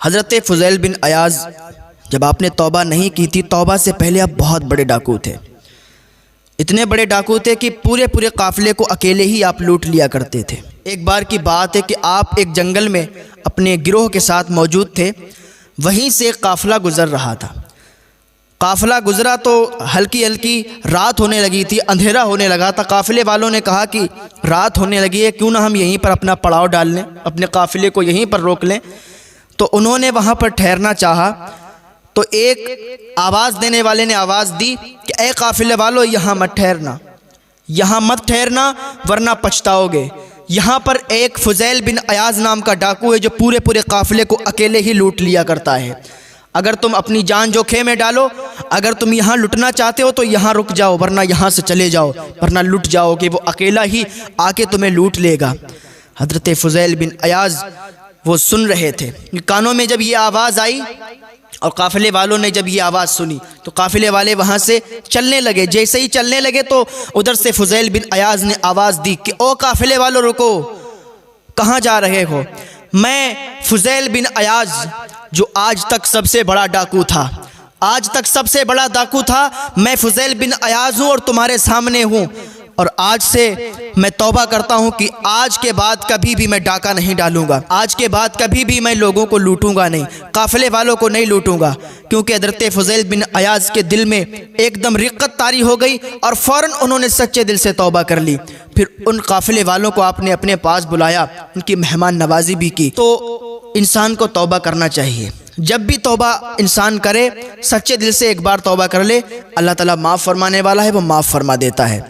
हज़रत फ़ुज़ैल बिन अयाज़, जब आपने तौबा नहीं की थी, तौबा से पहले आप बहुत बड़े डाकू थे। इतने बड़े डाकू थे कि पूरे पूरे काफ़िले को अकेले ही आप लूट लिया करते थे। एक बार की बात है कि आप एक जंगल में अपने गिरोह के साथ मौजूद थे। वहीं से एक काफ़िला गुज़र रहा था। काफ़िला गुज़रा तो हल्की हल्की रात होने लगी थी, अंधेरा होने लगा था। काफ़िले वालों ने कहा कि रात होने लगी है, क्यों ना हम यहीं पर अपना पड़ाव डाल लें, अपने काफ़िले को यहीं पर रोक लें। तो उन्होंने वहाँ पर ठहरना चाहा। तो एक आवाज़ देने वाले ने आवाज़ दी कि ए काफ़िले वालों, यहाँ मत ठहरना, यहाँ मत ठहरना वरना पछताओगे। यहाँ पर एक फ़ुज़ैल बिन अयाज़ नाम का डाकू है जो पूरे पूरे काफ़िले को अकेले ही लूट लिया करता है। अगर तुम अपनी जान जोखिम में डालो, अगर तुम यहाँ लुटना चाहते हो तो यहाँ रुक जाओ, वरना यहाँ से चले जाओ, वरना लुट जाओगे। वो अकेला ही आके तुम्हें लूट लेगा। हज़रत फ़ुज़ैल बिन अयाज़ वो सुन रहे थे। कानों में जब ये आवाज़ आई और काफ़िले वालों ने जब ये आवाज़ सुनी तो काफ़िले वाले वहाँ से चलने लगे। जैसे ही चलने लगे तो उधर से फ़ुज़ैल बिन अयाज़ ने आवाज़ दी कि ओ काफ़िले वालों, रुको, कहाँ जा रहे हो? मैं फ़ुज़ैल बिन अयाज़ जो आज तक सबसे बड़ा डाकू था, आज तक सबसे बड़ा डाकू था, मैं फ़ुज़ैल बिन अयाज़ हूँ और तुम्हारे सामने हूँ। और आज से मैं तौबा करता हूँ कि आज के बाद कभी भी मैं डाका नहीं डालूँगा, आज के बाद कभी भी मैं लोगों को लूटूँगा नहीं, काफ़िले वालों को नहीं लूटूँगा। क्योंकि हज़रत फ़ुज़ैल बिन अयाज़ के दिल में एकदम रिक्कत तारी हो गई और फ़ौरन उन्होंने सच्चे दिल से तौबा कर ली। फिर उन काफ़िले वालों को आपने अपने पास बुलाया, उनकी मेहमान नवाजी भी की। तो इंसान को तौबा करना चाहिए। जब भी तौबा इंसान करे, सच्चे दिल से एक बार तौबा कर ले, अल्लाह ताला माफ़ फरमाने वाला है, वो माफ़ फरमा देता है।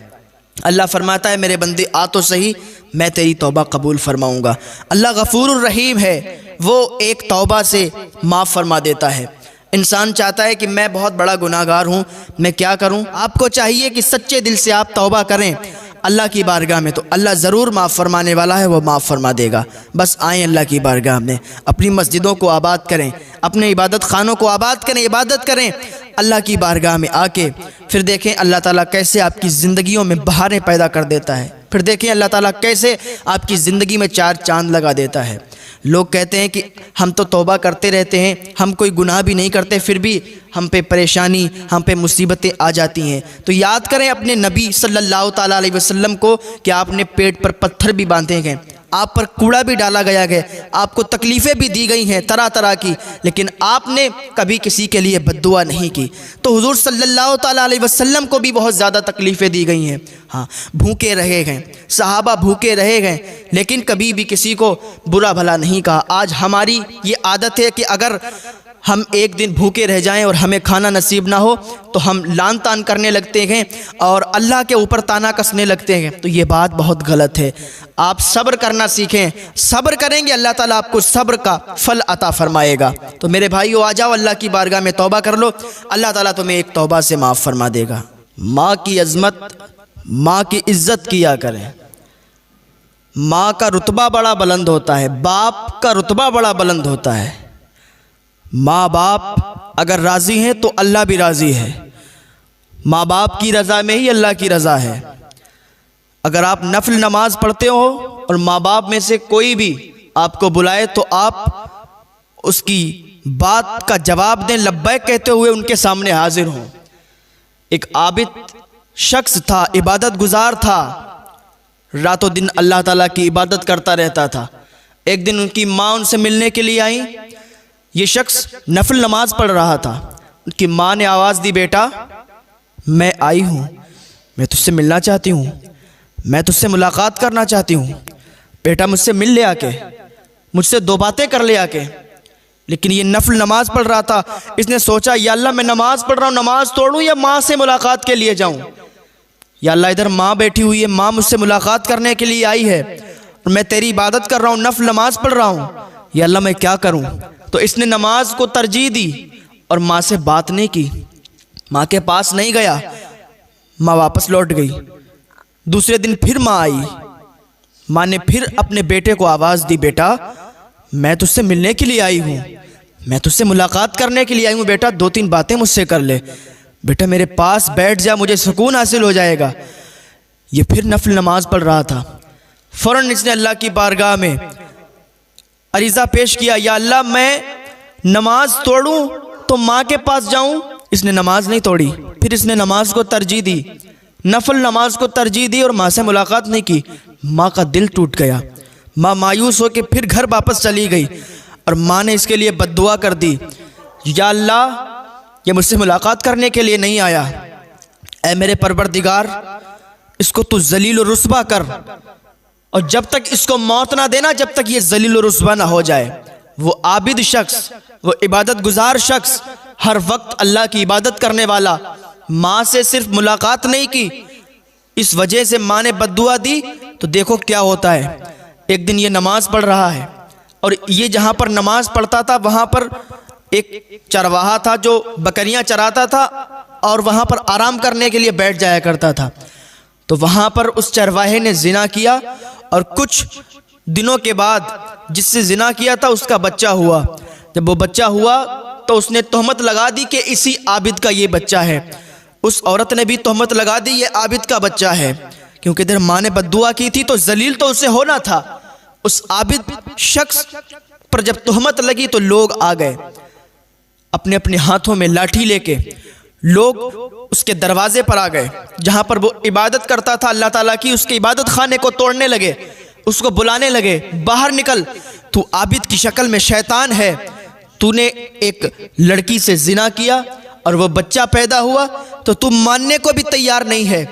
अल्लाह फरमाता है, मेरे बंदे आ तो सही, मैं तेरी तौबा कबूल फरमाऊँगा। अल्लाह गफ़ूरुर रहीम है, वो एक तौबा से माफ़ फरमा देता है। इंसान चाहता है कि मैं बहुत बड़ा गुनाहगार हूँ, मैं क्या करूँ? आपको चाहिए कि सच्चे दिल से आप तौबा करें अल्लाह की बारगाह में, तो अल्लाह ज़रूर माफ़ फरमाने वाला है, वो माफ़ फरमा देगा। बस आएँ अल्लाह की बारगाह में, अपनी मस्जिदों को आबाद करें, अपने इबादत खानों को आबाद करें, इबादत करें अल्लाह की बारगाह में आके। फिर देखें अल्लाह ताला कैसे आपकी ज़िंदगियों में बहारें पैदा कर देता है। फिर देखें अल्लाह ताला कैसे आपकी ज़िंदगी में चार चांद लगा देता है। लोग कहते हैं कि हम तो तौबा करते रहते हैं, हम कोई गुनाह भी नहीं करते, फिर भी हम पे परेशानी, हम पे मुसीबतें आ जाती हैं। तो याद करें अपने नबी सल्लल्लाहु ताला अलैहि वसल्लम को कि आपने पेट पर पत्थर भी बांधे गए, आप पर कूड़ा भी डाला गया है, आपको तकलीफ़ें भी दी गई हैं तरह तरह की, लेकिन आपने कभी किसी के लिए बद्दुआ नहीं की। तो हुज़ूर सल्लल्लाहु ताला अलैहि वसल्लम को भी बहुत ज़्यादा तकलीफ़ें दी गई हैं। हाँ, भूखे रहे हैं, सहाबा भूखे रहे हैं, लेकिन कभी भी किसी को बुरा भला नहीं कहा। आज हमारी ये आदत है कि अगर हम एक दिन भूखे रह जाएं और हमें खाना नसीब ना हो तो हम लान तान करने लगते हैं और अल्लाह के ऊपर ताना कसने लगते हैं। तो ये बात बहुत गलत है। आप सब्र करना सीखें, सब्र करेंगे अल्लाह ताला आपको सब्र का फल अता फरमाएगा। तो मेरे भाइयों, आ जाओ अल्लाह की बारगाह में तौबा कर लो, अल्लाह ताला तुम्हें एक तौबा से माफ़ फरमा देगा। माँ की अज़मत, माँ की इज़्ज़त किया करें। माँ का रुतबा बड़ा बुलंद होता है, बाप का रुतबा बड़ा बुलंद होता है। माँ बाप अगर राज़ी हैं तो अल्लाह भी राज़ी है। माँ बाप की रज़ा में ही अल्लाह की रज़ा है। अगर आप नफल नमाज पढ़ते हो और माँ बाप में से कोई भी आपको बुलाए तो आप उसकी बात का जवाब दें, लब्बैक कहते हुए उनके सामने हाजिर हों। एक आबिद शख्स था, इबादत गुजार था, रातों दिन अल्लाह ताला की इबादत करता रहता था। एक दिन उनकी माँ उनसे मिलने के लिए आई। ये शख्स नफल नमाज पढ़ रहा था। उनकी माँ ने आवाज़ दी, बेटा मैं आई हूँ, मैं तुझसे मिलना चाहती हूँ, मैं तुझसे मुलाकात करना चाहती हूँ, बेटा मुझसे मिल ले आके, मुझसे दो बातें कर ले आके। लेकिन ये नफल नमाज पढ़ रहा था। इसने सोचा, या अल्लाह मैं नमाज पढ़ रहा हूँ, नमाज तोड़ूँ या माँ से मुलाकात के लिए जाऊँ? या अल्लाह इधर माँ बैठी हुई है, माँ मुझसे मुलाकात करने के लिए आई है और मैं तेरी इबादत कर रहा हूँ, नफल नमाज पढ़ रहा हूँ, या अल्लाह मैं क्या करूँ? तो इसने नमाज को तरजीह दी और माँ से बात नहीं की, माँ के पास नहीं गया। माँ वापस लौट गई। दूसरे दिन फिर माँ आई। माँ ने फिर अपने बेटे को आवाज़ दी, बेटा मैं तुझसे मिलने के लिए आई हूँ, मैं तुझसे मुलाकात करने के लिए आई हूँ, बेटा दो तीन बातें मुझसे कर ले, बेटा मेरे पास बैठ जा, मुझे सुकून हासिल हो जाएगा। ये फिर नफल नमाज पढ़ रहा था। फ़ौरन इसने अल्लाह की बारगाह में अरीज़ा पेश किया, या अल्लाह मैं नमाज तोड़ूं तो माँ के पास जाऊं। इसने नमाज नहीं तोड़ी, फिर इसने नमाज को तरजीह दी, नफल नमाज को तरजीह दी और माँ से मुलाकात नहीं की। माँ का दिल टूट गया। माँ मायूस होकर फिर घर वापस चली गई और माँ ने इसके लिए बद्दुआ कर दी, या अल्लाह ये मुझसे मुलाकात करने के लिए नहीं आया, ऐ मेरे परवरदिगार इसको तू जलील और रुस्वा कर, और जब तक इसको मौत ना देना जब तक ये जलील और रुस्वा ना हो जाए। वो आबिद शख्स, वो इबादत गुजार शख्स, हर वक्त अल्लाह की इबादत करने वाला, माँ से सिर्फ मुलाकात नहीं की, इस वजह से माँ ने बद्दुआ दी। तो देखो क्या होता है। एक दिन ये नमाज पढ़ रहा है और ये जहाँ पर नमाज पढ़ता था वहाँ पर एक चरवाहा था जो बकरियाँ चराता था और वहाँ पर आराम करने के लिए बैठ जाया करता था। तो वहाँ पर उस चरवाहे ने जिना किया और कुछ दिनों के बाद जिससे जिना किया था उसका बच्चा हुआ। जब वो बच्चा हुआ तो उसने तोहमत लगा दी कि इसी आबिद का ये बच्चा है। उस औरत ने भी तोहमत लगा दी ये आबिद का बच्चा है, क्योंकि इधर माँ ने बद्दुआ की थी तो जलील तो उसे होना था। उस आबिद शख्स पर जब तोहमत लगी तो लोग आ गए अपने अपने हाथों में लाठी लेके, लोग उसके दरवाजे पर आ गए जहाँ पर वो इबादत करता था अल्लाह ताला की। उसके इबादत खाने को तोड़ने लगे, उसको बुलाने लगे, बाहर निकल, तू आबिद की शक्ल में शैतान है, तूने एक लड़की से जिना किया और वो बच्चा पैदा हुआ तो तू मानने को भी तैयार नहीं है।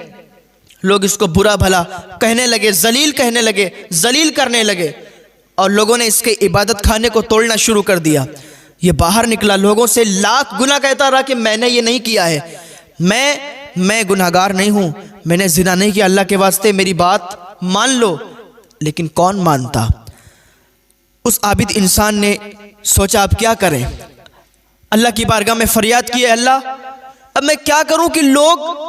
लोग इसको बुरा भला कहने लगे, जलील कहने लगे, जलील करने लगे और लोगों ने इसके इबादत खाने को तोड़ना शुरू कर दिया। ये बाहर निकला, लोगों से लाख गुना कहता रहा कि मैंने ये नहीं किया है, मैं गुनाहगार नहीं हूँ, मैंने जिना नहीं किया, अल्लाह के वास्ते मेरी बात मान लो। लेकिन कौन मानता। उस आबिद इंसान ने सोचा अब क्या करें। अल्लाह की बारगाह में फरियाद की, अल्लाह अब मैं क्या करूं कि लोग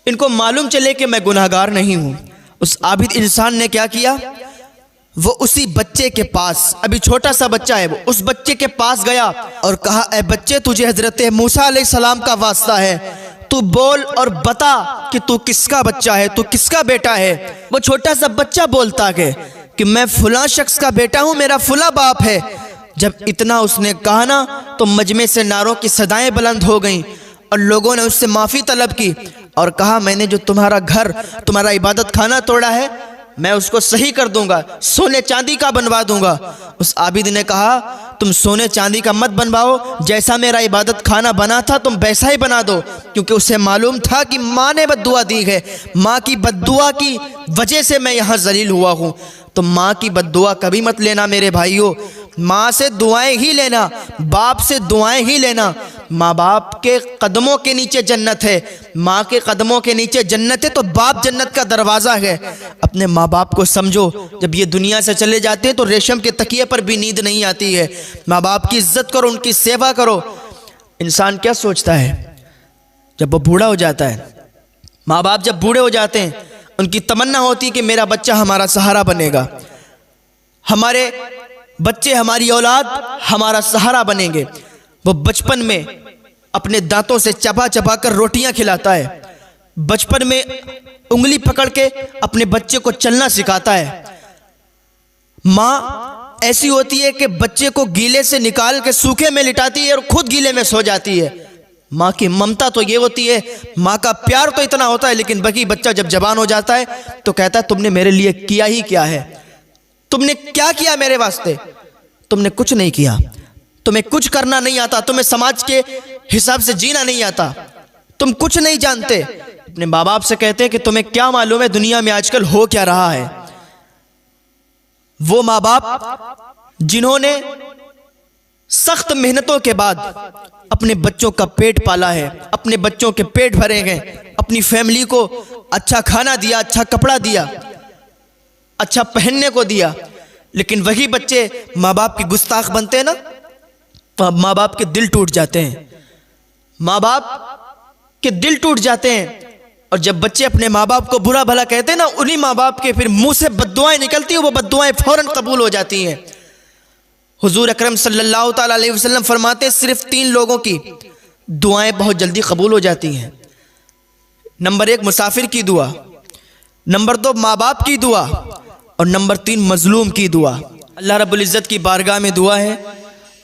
इनको मालूम चले कि मैं गुनाहगार नहीं हूं। उस आबिद इंसान ने क्या किया, वो उसी बच्चे के पास, अभी छोटा सा बच्चा है, वो उस बच्चे के पास गया और कहा, ऐ बच्चे तुझे हजरत मूसा अलैहिस्सलाम का वास्ता है, तू बोल और बता कि तू किसका बच्चा है, तू किसका बेटा है। वो छोटा सा बच्चा बोलता है कि मैं फुला शख्स का बेटा हूं, मेरा फुला बाप है। जब इतना उसने कहा ना तो मजमे से नारों की सदाएं बुलंद हो गईं और लोगों ने उससे माफ़ी तलब की और कहा, मैंने जो तुम्हारा घर, तुम्हारा इबादत खाना तोड़ा है मैं उसको सही कर दूंगा, सोने चांदी का बनवा दूंगा। उस आबिद ने कहा, तुम सोने चांदी का मत बनवाओ, जैसा मेरा इबादत खाना बना था तुम वैसा ही बना दो, क्योंकि उसे मालूम था कि माँ ने बद्दुआ दी है, माँ की बद्दुआ की वजह से मैं यहाँ जलील हुआ हूँ। तो माँ की बद्दुआ कभी मत लेना मेरे भाइयों, माँ से दुआएं ही लेना, बाप से दुआएं ही लेना। माँ बाप के कदमों के नीचे जन्नत है, माँ के कदमों के नीचे जन्नत है, तो बाप जन्नत का दरवाज़ा है। अपने माँ बाप को समझो, जब ये दुनिया से चले जाते हैं तो रेशम के तकिए पर भी नींद नहीं आती है। माँ बाप की इज्जत करो, उनकी सेवा करो। इंसान क्या सोचता है जब वो बूढ़ा हो जाता है, माँ बाप जब बूढ़े हो जाते हैं उनकी तमन्ना होती है कि मेरा बच्चा हमारा सहारा बनेगा, हमारे बच्चे, हमारी औलाद हमारा सहारा बनेंगे। वो बचपन में अपने दांतों से चबा चबा कर रोटियां खिलाता है, बचपन में उंगली पकड़ के अपने बच्चे को चलना सिखाता है। माँ ऐसी होती है कि बच्चे को गीले से निकाल के सूखे में लिटाती है और खुद गीले में सो जाती है। माँ की ममता तो ये होती है, माँ का प्यार तो इतना होता है, लेकिन बाकी बच्चा जब जवान हो जाता है तो कहता है तुमने मेरे लिए किया ही क्या है, तुमने क्या किया मेरे वास्ते, तुमने कुछ नहीं किया, तुम्हें कुछ करना नहीं आता, तुम्हें समाज के हिसाब से जीना नहीं आता, तुम कुछ नहीं जानते। अपने माँ बाप से कहते हैं कि तुम्हें क्या मालूम है दुनिया में आजकल हो क्या रहा है। वो माँ बाप जिन्होंने सख्त मेहनतों के बाद अपने बच्चों का पेट पाला है, अपने बच्चों के पेट भरे हैं, अपनी फैमिली को अच्छा खाना दिया, अच्छा कपड़ा दिया, अच्छा पहनने को दिया, लेकिन वही बच्चे माँ बाप के गुस्ताख बनते हैं ना, तो माँ बाप के दिल टूट जाते हैं, माँ बाप के दिल टूट जाते हैं। और जब बच्चे अपने माँ बाप को बुरा भला कहते हैं ना, उन्हीं माँ बाप के फिर मुंह से बद्दुआएं निकलती हैं, वो बद्दुआएं फौरन कबूल हो जाती हैं। हुजूर अकरम सल्लल्लाहु ताला अलैहि वसल्लम फरमाते, सिर्फ 3 लोगों की दुआएं बहुत जल्दी कबूल हो जाती हैं। नंबर 1 मुसाफिर की दुआ, नंबर 2 माँ बाप की दुआ और नंबर 3 मजलूम की दुआ। अल्लाह रब्बुल इज़्ज़त की बारगाह में दुआ है,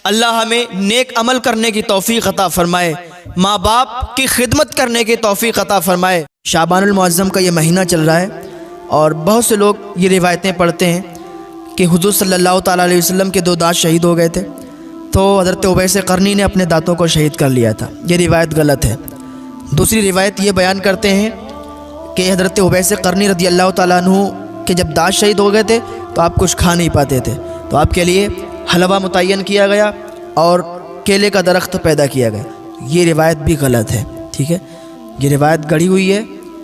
अल्लाह हमें नेक अमल करने की तौफीक अता फरमाए, माँ बाप की खिदमत करने की तौफीक अता फरमाए। शाबानुल मुअज़्ज़म का ये महीना चल रहा है और बहुत से लोग ये रिवायतें पढ़ते हैं कि हुज़ूर सल्लल्लाहु ताला अलैहि वसल्लम के 2 दांत शहीद हो गए थे, तो हज़रत उवैस क़रनी ने अपने दांतों को शहीद कर लिया था। ये रिवायत गलत है। दूसरी रिवायत ये बयान करते हैं कि हज़रत उवैस क़रनी रज़ियल्लाहु ताला अन्हु के जब दांत शहीद हो गए थे तो आप कुछ खा नहीं पाते थे, तो आपके लिए हलवा मुतय्यन किया गया और केले का दरख्त पैदा किया गया। ये रिवायत भी गलत है, ठीक है, ये रिवायत गढ़ी हुई है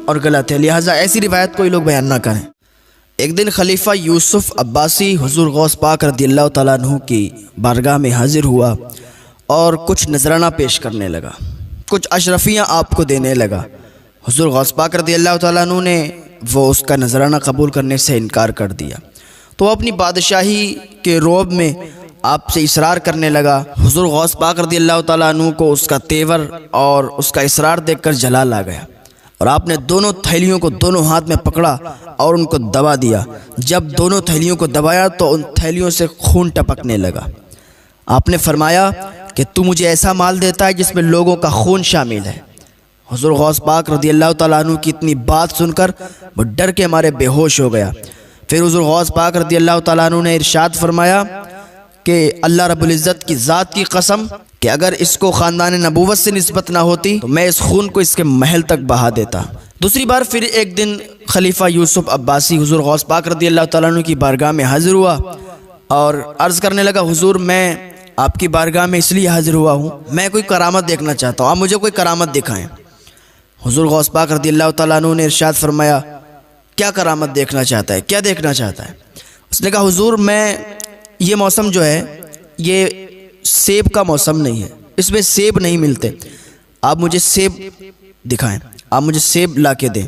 और गलत है, लिहाजा ऐसी रिवायत कोई लोग बयान ना करें। एक दिन खलीफा यूसुफ अब्बासी हुज़ूर गौस पाक रज़ियल्लाहु ताला अन्हु की बारगाह में हाजिर हुआ और कुछ नजराना पेश करने लगा, कुछ अशरफियाँ आपको देने लगा। हुज़ूर गौस पाक रज़ियल्लाहु ताला अन्हु ने वो उसका नजराना कबूल करने से इनकार कर दिया, तो अपनी बादशाही के रोब में आपसे इसरार करने लगा। हुज़ूर गौस पाक रज़ियल्लाहु ताला अन्हु को उसका तेवर और उसका इसरार देखकर जलाल आ गया और आपने दोनों थैलियों को दोनों हाथ में पकड़ा और उनको दबा दिया। जब दोनों थैलियों को दबाया तो उन थैलियों से खून टपकने लगा। आपने फरमाया कि तू मुझे ऐसा माल देता है जिसमें लोगों का खून शामिल है। हुज़ूर गौस पाक रज़ियल्लाहु ताला अन्हु की इतनी बात सुनकर वो डर के मारे बेहोश हो गया। फिर हुज़ूर गौस पाक रज़ियल्लाहु ताला अन्हु ने इरशाद फरमाया कि अल्लाह रब्बुल इज़्ज़त की ज़ात की कसम कि अगर इसको ख़ानदान नबूवत से निस्बत ना होती तो मैं इस खून को इसके महल तक बहा देता। दूसरी बार फिर एक दिन खलीफा यूसुफ अब्बासी हुज़ूर गौस पाक रज़ियल्लाहु ताला अन्हु की बारगाह में हाजिर हुआ और अर्ज़ करने लगा, हुज़ूर मैं आपकी बारगाह में इसलिए हाजिर हुआ हूँ, मैं कोई करामत देखना चाहता हूँ, आप मुझे कोई करामत दिखाएँ। हुज़ूर गौस पाक रज़ियल्लाहु ताला अन्हु ने इरशाद फरमाया, क्या करामत देखना चाहता है, क्या देखना चाहता है? उसने कहा, हुज़ूर मैं ये मौसम जो है ये सेब का मौसम नहीं है, इसमें सेब नहीं मिलते, आप मुझे सेब दिखाएं, आप मुझे सेब ला के दें।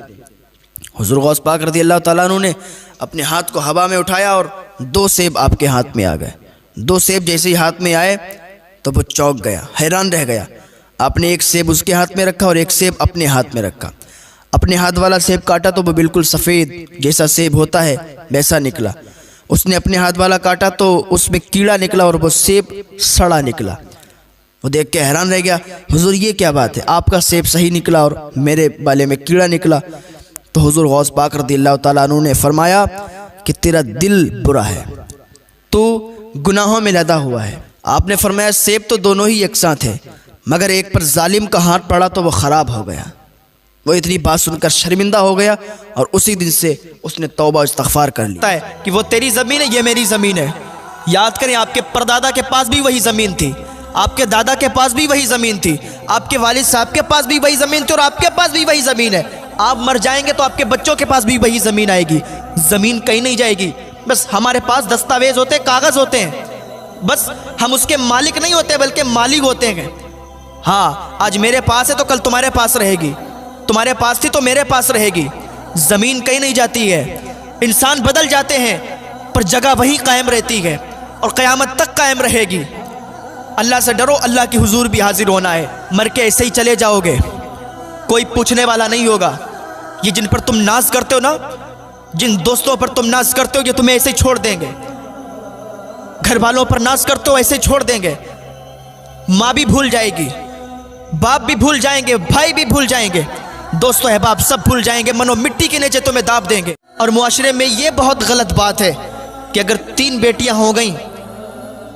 हुज़ूर गौस पाक रज़ियल्लाहु ताला अन्हु ने अपने हाथ को हवा में उठाया और 2 सेब आपके हाथ में आ गए। 2 सेब जैसे ही हाथ में आए तो वो चौंक गया, हैरान रह गया। आपने एक सेब उसके हाथ में रखा और एक सेब अपने हाथ में रखा। अपने हाथ वाला सेब काटा तो वो बिल्कुल सफ़ेद जैसा सेब होता है वैसा निकला। उसने अपने हाथ वाला काटा तो उसमें कीड़ा निकला और वो सेब सड़ा निकला। वो देख के हैरान रह गया, हुज़ूर ये क्या बात है, आपका सेब सही निकला और मेरे वाले में कीड़ा निकला। तो हुज़ूर गौस पाक रज़ियल्लाहु ताला अन्हु ने फरमाया कि तेरा दिल बुरा है, तो गुनाहों में लदा हुआ है। आपने फरमाया सेब तो दोनों ही यकसां थे, मगर एक पर जालिम का हाथ पड़ा तो वो ख़राब हो गया। वो इतनी बात सुनकर शर्मिंदा हो गया और उसी दिन से उसने तौबा इस्तग़फ़ार कर लिया है कि वो तेरी ज़मीन है, ये मेरी ज़मीन है। याद करें, आपके परदादा के पास भी वही ज़मीन थी, आपके दादा के पास भी वही ज़मीन थी, आपके वालिद साहब के पास भी वही ज़मीन थी और आपके पास भी वही ज़मीन है। आप मर जाएंगे तो आपके बच्चों के पास भी वही ज़मीन आएगी। ज़मीन कहीं नहीं जाएगी, बस हमारे पास दस्तावेज़ होते हैं, कागज़ होते हैं, बस हम उसके मालिक नहीं होते बल्कि मालिक होते हैं। हाँ, आज मेरे पास है तो कल तुम्हारे पास रहेगी, तुम्हारे पास थी तो मेरे पास रहेगी। ज़मीन कहीं नहीं जाती है, इंसान बदल जाते हैं पर जगह वही कायम रहती है और क़यामत तक कायम रहेगी। अल्लाह से डरो, अल्लाह की हुजूर भी हाजिर होना है। मर के ऐसे ही चले जाओगे, कोई पूछने वाला नहीं होगा। ये जिन पर तुम नाज करते हो ना, जिन दोस्तों पर तुम नाज करते हो, ये तुम्हें ऐसे ही छोड़ देंगे। घर वालों पर नाज करते हो, ऐसे ही छोड़ देंगे। माँ भी भूल जाएगी, बाप भी भूल जाएंगे, भाई भी भूल जाएंगे, दोस्तों अहबाब सब भूल जाएंगे, मनो मिट्टी के नीचे तुम्हें दाब देंगे। और मुआशरे में ये बहुत गलत बात है कि अगर 3 बेटियां हो गई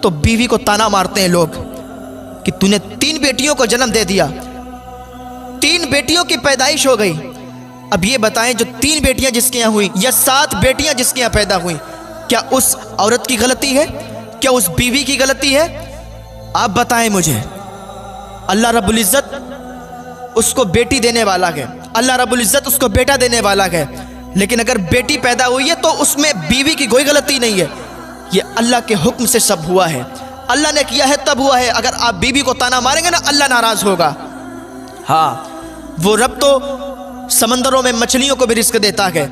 तो बीवी को ताना मारते हैं लोग कि तूने 3 बेटियों को जन्म दे दिया, 3 बेटियों की पैदाइश हो गई। अब ये बताएं, जो 3 बेटियां जिसके यहाँ हुई या 7 बेटियां जिसके यहाँ पैदा हुई, क्या उस औरत की गलती है? क्या उस बीवी की गलती है? आप बताएं मुझे। अल्लाह रब्बुल इज़्ज़त उसको बेटी देने वाला है, अल्लाह रब्बुल इज़्ज़त उसको बेटा देने वाला है, लेकिन अगर बेटी पैदा हुई है तो उसमें बीवी की कोई गलती नहीं है। ये अल्लाह के हुक्म से सब हुआ है, अल्लाह ने किया है तब हुआ है। अगर आप बीवी को ताना मारेंगे ना, अल्लाह नाराज़ होगा। हाँ, वो रब तो समंदरों में मछलियों को भी रिस्क देता है,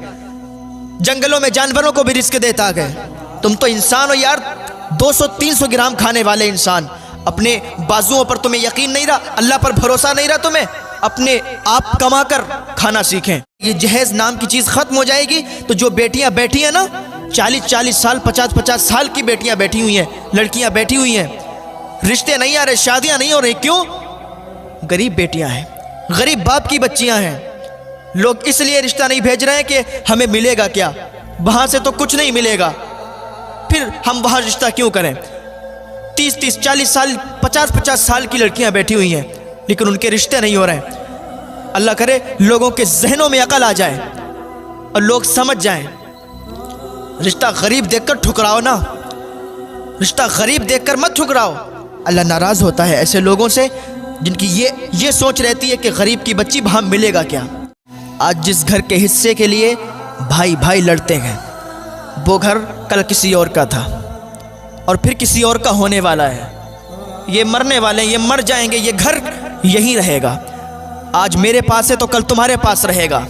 जंगलों में जानवरों को भी रिस्क देता है। तुम तो इंसान हो यार, 200-300 ग्राम खाने वाले इंसान। अपने बाजुओं पर तुम्हें यकीन नहीं रहा, अल्लाह पर भरोसा नहीं रहा तुम्हें, अपने आप कमा कर खाना सीखें। ये जहेज नाम की चीज़ ख़त्म हो जाएगी तो जो बेटियां बैठी हैं ना, 40-40 साल 50-50 साल की बेटियां बैठी हुई हैं, लड़कियां बैठी हुई हैं, रिश्ते नहीं आ रहे, शादियां नहीं हो रही। क्यों? गरीब बेटियां हैं, गरीब बाप की बच्चियां हैं। लोग इसलिए रिश्ता नहीं भेज रहे हैं कि हमें मिलेगा क्या, वहां से तो कुछ नहीं मिलेगा, फिर हम वहां रिश्ता क्यों करें। 30-30, 40 साल, 50-50 साल की लड़कियां बैठी हुई हैं, लेकिन उनके रिश्ते नहीं हो रहे हैं। अल्लाह करे लोगों के जहनों में अकल आ जाए और लोग समझ जाएं। रिश्ता गरीब देखकर ठुकराओ ना, रिश्ता गरीब देखकर मत ठुकराओ। अल्लाह नाराज होता है ऐसे लोगों से जिनकी ये सोच रहती है कि गरीब की बच्ची वहां मिलेगा क्या। आज जिस घर के हिस्से के लिए भाई भाई लड़ते हैं, वो घर कल किसी और का था और फिर किसी और का होने वाला है। ये मरने वाले, ये मर जाएंगे, ये घर यहीं रहेगा। आज मेरे पास है तो कल तुम्हारे पास रहेगा।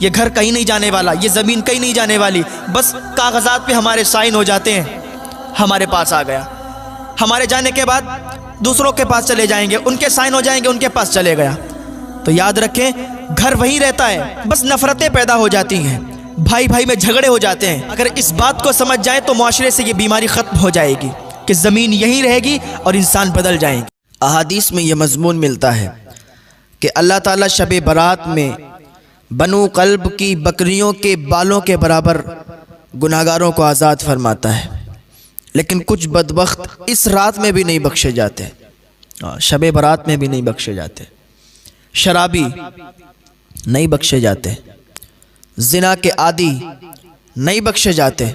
ये घर कहीं नहीं जाने वाला, ये ज़मीन कहीं नहीं जाने वाली। बस कागजात पे हमारे साइन हो जाते हैं, हमारे पास आ गया। हमारे जाने के बाद दूसरों के पास चले जाएंगे, उनके साइन हो जाएंगे, उनके पास चले गया। तो याद रखें, घर वहीं रहता है, बस नफरतें पैदा हो जाती हैं, भाई भाई में झगड़े हो जाते हैं। अगर इस बात को समझ जाए तो मुआशरे से ये बीमारी ख़त्म हो जाएगी कि ज़मीन यहीं रहेगी और इंसान बदल जाएंगे। अहादीस में ये मज़मून मिलता है कि अल्लाह ताला शब बरात में बनु कल्ब की बकरियों के बालों के बराबर गुनाहगारों को आज़ाद फरमाता है। लेकिन कुछ बदबख्त इस रात में भी नहीं बख्शे जाते, शब बरात में भी नहीं बख्शे जाते। शराबी नहीं बख्शे जाते, जिना के आदी नहीं बख्शे जाते,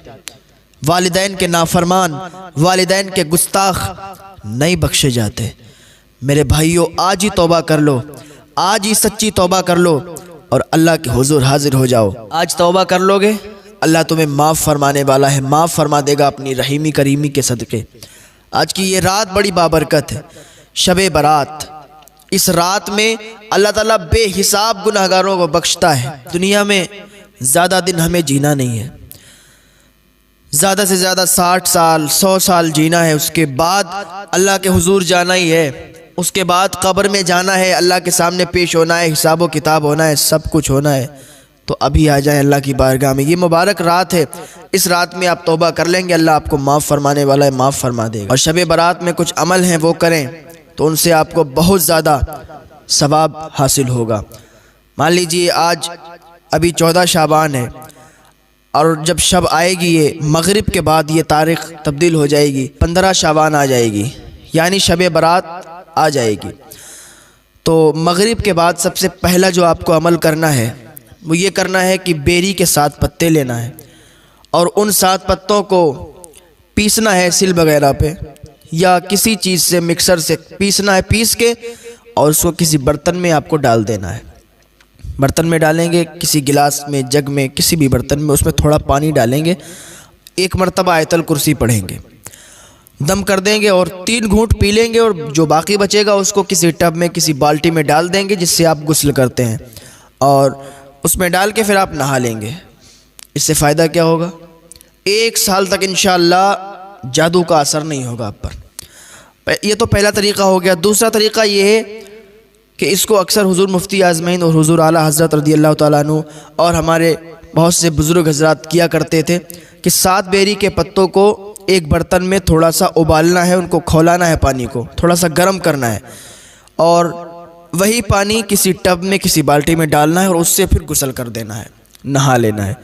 वालिदैन के नाफरमान, वालिदैन के गुस्ताख नहीं बख्शे जाते। मेरे भाइयों, आज ही तौबा कर लो, आज ही सच्ची तौबा कर लो और अल्लाह के हुजूर हाजिर हो जाओ। आज तौबा कर लोगे, अल्लाह तुम्हें माफ़ फरमाने वाला है, माफ़ फरमा देगा अपनी रहीमी करीमी के सदक़े। आज की ये रात बड़ी बाबरकत है, शब बारात। इस रात में अल्लाह ताला बेहिसाब गुनाहगारों को बख्शता है। दुनिया में ज़्यादा दिन हमें जीना नहीं है, ज़्यादा से ज़्यादा 60 साल 100 साल जीना है। उसके बाद अल्लाह के हुजूर जाना ही है, उसके बाद कब्र में जाना है, अल्लाह के सामने पेश होना है, हिसाब व किताब होना है, सब कुछ होना है। तो अभी आ जाएं अल्लाह की बारगाह में। ये मुबारक रात है, इस रात में आप तौबा कर लेंगे, अल्लाह आपको माफ़ फरमाने वाला है, माफ़ फरमा देगा। और शब बारात में कुछ अमल हैं वो करें तो उनसे आपको बहुत ज़्यादा सवाब हासिल होगा। मान लीजिए आज अभी 14 शाबान है और जब शब आएगी, ये मगरिब के बाद ये तारीख़ तब्दील हो जाएगी, 15 शाबान आ जाएगी, यानी शब बारात आ जाएगी। तो मगरिब के बाद सबसे पहला जो आपको अमल करना है वो ये करना है कि बेरी के 7 पत्ते लेना है और उन 7 पत्तों को पीसना है सिल वगैरह पे या किसी चीज़ से, मिक्सर से पीसना है। पीस के और उसको किसी बर्तन में आपको डाल देना है। बर्तन में डालेंगे, किसी गिलास में, जग में, किसी भी बर्तन में, उसमें थोड़ा पानी डालेंगे, 1 मरतबा आयतल कुर्सी पढ़ेंगे, दम कर देंगे और 3 घूंट पी लेंगे और जो बाकी बचेगा उसको किसी टब में, किसी बाल्टी में डाल देंगे जिससे आप गुस्ल करते हैं, और उसमें डाल के फिर आप नहा लेंगे। इससे फ़ायदा क्या होगा? 1 साल तक इंशाअल्लाह जादू का असर नहीं होगा आप पर। ये तो पहला तरीक़ा हो गया। दूसरा तरीक़ा ये है कि इसको अक्सर हुज़ूर मुफ्ती आज़मईन और हुज़ूर आला हज़रत रज़ियल्लाहु ताला अन्हु और हमारे बहुत से बुज़ुर्ग हज़रात किया करते थे कि 7 बेरी के पत्तों को एक बर्तन में थोड़ा सा उबालना है, उनको खौलाना है, पानी को थोड़ा सा गर्म करना है और वही पानी किसी टब में, किसी बाल्टी में डालना है और उससे फिर गुस्ल कर देना है, नहा लेना है।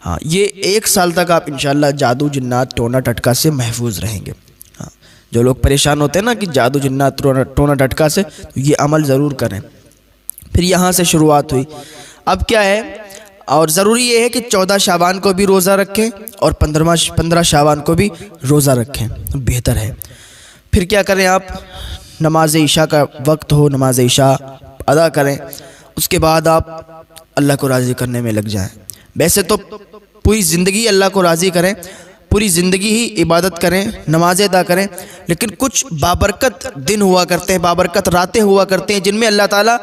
हाँ, ये 1 साल तक आप इंशाअल्लाह जादू जिन्नात टोना टटका से महफूज रहेंगे। हाँ, जो लोग परेशान होते हैं ना कि जादू जिन्नात टोना टटका से, तो ये अमल ज़रूर करें। फिर यहाँ से शुरुआत हुई। अब क्या है, और ज़रूरी ये है कि 14 शाबान को भी रोज़ा रखें और 15 शाबान को भी रोज़ा रखें, बेहतर है। फिर क्या करें आप, नमाज इशा का वक्त हो, नमाज इशा अदा करें, उसके बाद आप अल्लाह को राज़ी करने में लग जाएं। वैसे तो पूरी ज़िंदगी अल्लाह को राज़ी करें, पूरी ज़िंदगी ही इबादत करें, नमाज़ें अदा करें, लेकिन कुछ बाबरकत दिन हुआ करते हैं, बाबरकत रातें हुआ करते हैं जिनमें अल्लाह ताला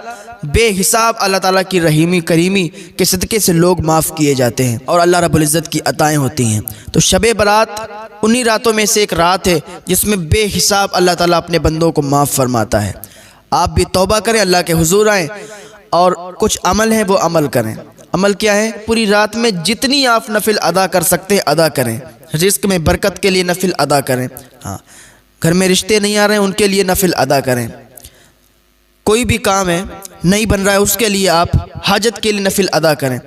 बेहिसाब, अल्लाह ताला की रहीमी करीमी के सदक़े से लोग माफ़ किए जाते हैं और अल्लाह रब्बुल इज़्ज़त की अताएँ होती हैं। तो शब बारात उन्हीं रातों में से एक रात है जिसमें बेहिसाब अल्लाह ताला अपने बंदों को माफ़ फरमाता है। आप भी तौबा करें, अल्लाह के हुजूर आएँ और कुछ अमल हैं वो अमल करें। अमल क्या है? पूरी रात में जितनी आप नफिल अदा कर सकते हैं अदा करें, रिज़्क़ में बरकत के लिए नफिल अदा करें। हाँ, घर में रिश्ते नहीं आ रहे हैं उनके लिए नफिल अदा करें। कोई भी काम है नहीं बन रहा है उसके लिए आप हाजत के लिए नफिल अदा करें।